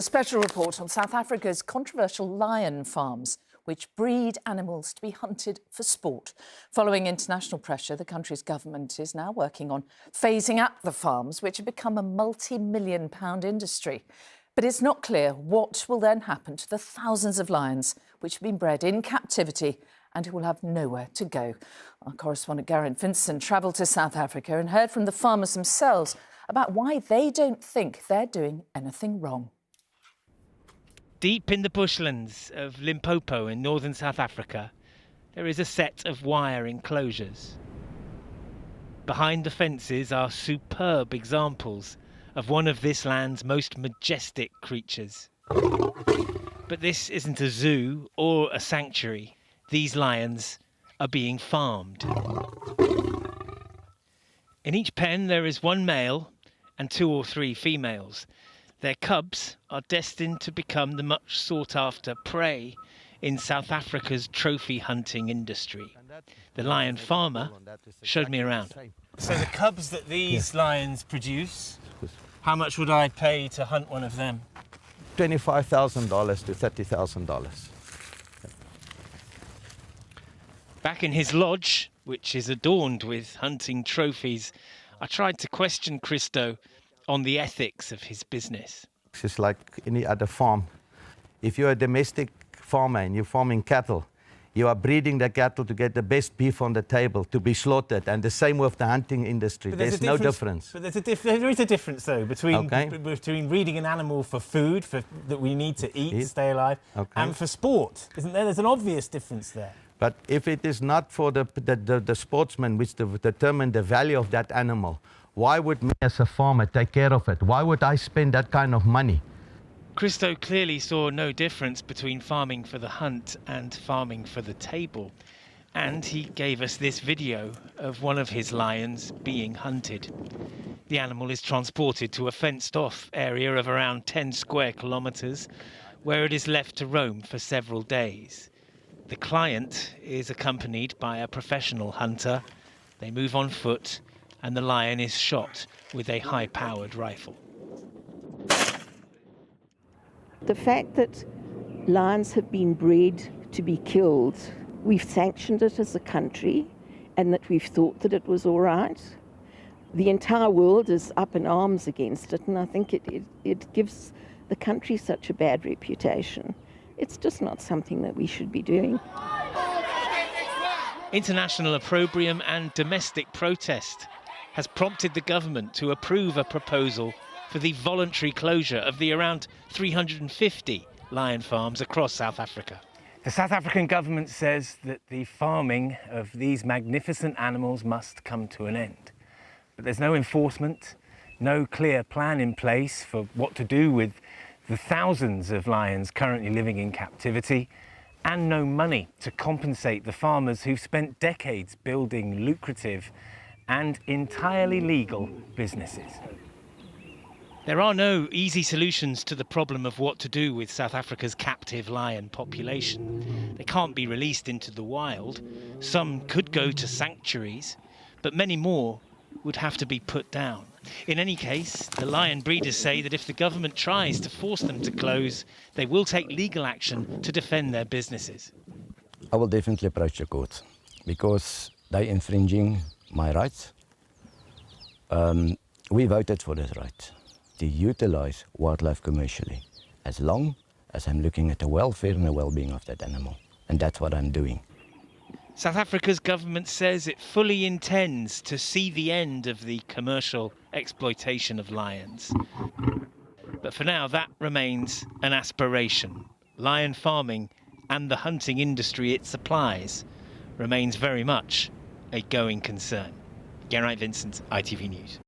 A special report on South Africa's controversial lion farms, which breed animals to be hunted for sport. Following international pressure, the country's government is now working on phasing out the farms, which have become a multi-million-pound industry. But it's not clear what will then happen to the thousands of lions which have been bred in captivity and who will have nowhere to go. Our correspondent Geraint Vincent travelled to South Africa and heard from the farmers themselves about why they don't think they're doing anything wrong. Deep in the bushlands of Limpopo in northern South Africa, there is a set of wire enclosures. Behind the fences are superb examples of one of this land's most majestic creatures. But this isn't a zoo or a sanctuary. These lions are being farmed. In each pen there is one male and 2 or 3 females. Their cubs are destined to become the much sought-after prey in South Africa's trophy hunting industry. The lion farmer showed me around. So the cubs that these lions produce, how much would I pay to hunt one of them? $25,000 to $30,000. Back in his lodge, which is adorned with hunting trophies, I tried to question Christo on the ethics of his business. It's just like any other farm. If you're a domestic farmer and you're farming cattle, you are breeding the cattle to get the best beef on the table to be slaughtered, and the same with the hunting industry. There's no difference. But there is a difference, though, between breeding an animal for food, that we need to eat, stay alive, and for sport. Isn't there? There's an obvious difference there. But if it is not for the sportsmen which determine the value of that animal, why would me as a farmer take care of it? Why would I spend that kind of money? Christo clearly saw no difference between farming for the hunt and farming for the table. And he gave us this video of one of his lions being hunted. The animal is transported to a fenced-off area of around 10 square kilometres, where it is left to roam for several days. The client is accompanied by a professional hunter. They move on foot, and the lion is shot with a high-powered rifle. The fact that lions have been bred to be killed, we've sanctioned it as a country, and that we've thought that it was all right. The entire world is up in arms against it, and I think it gives the country such a bad reputation. It's just not something that we should be doing. International opprobrium and domestic protest has prompted the government to approve a proposal for the voluntary closure of the around 350 lion farms across South Africa. The South African government says that the farming of these magnificent animals must come to an end. But there's no enforcement, no clear plan in place for what to do with the thousands of lions currently living in captivity, and no money to compensate the farmers who've spent decades building lucrative and entirely legal businesses. There are no easy solutions to the problem of what to do with South Africa's captive lion population. They can't be released into the wild. Some could go to sanctuaries, but many more would have to be put down. In any case, the lion breeders say that if the government tries to force them to close, they will take legal action to defend their businesses. I will definitely approach the court because they're infringing my rights. We voted for this right, to utilise wildlife commercially, as long as I'm looking at the welfare and the well-being of that animal. And that's what I'm doing. South Africa's government says it fully intends to see the end of the commercial exploitation of lions. But for now, that remains an aspiration. Lion farming and the hunting industry it supplies remains very much a going concern. Geraint Vincent, ITV News.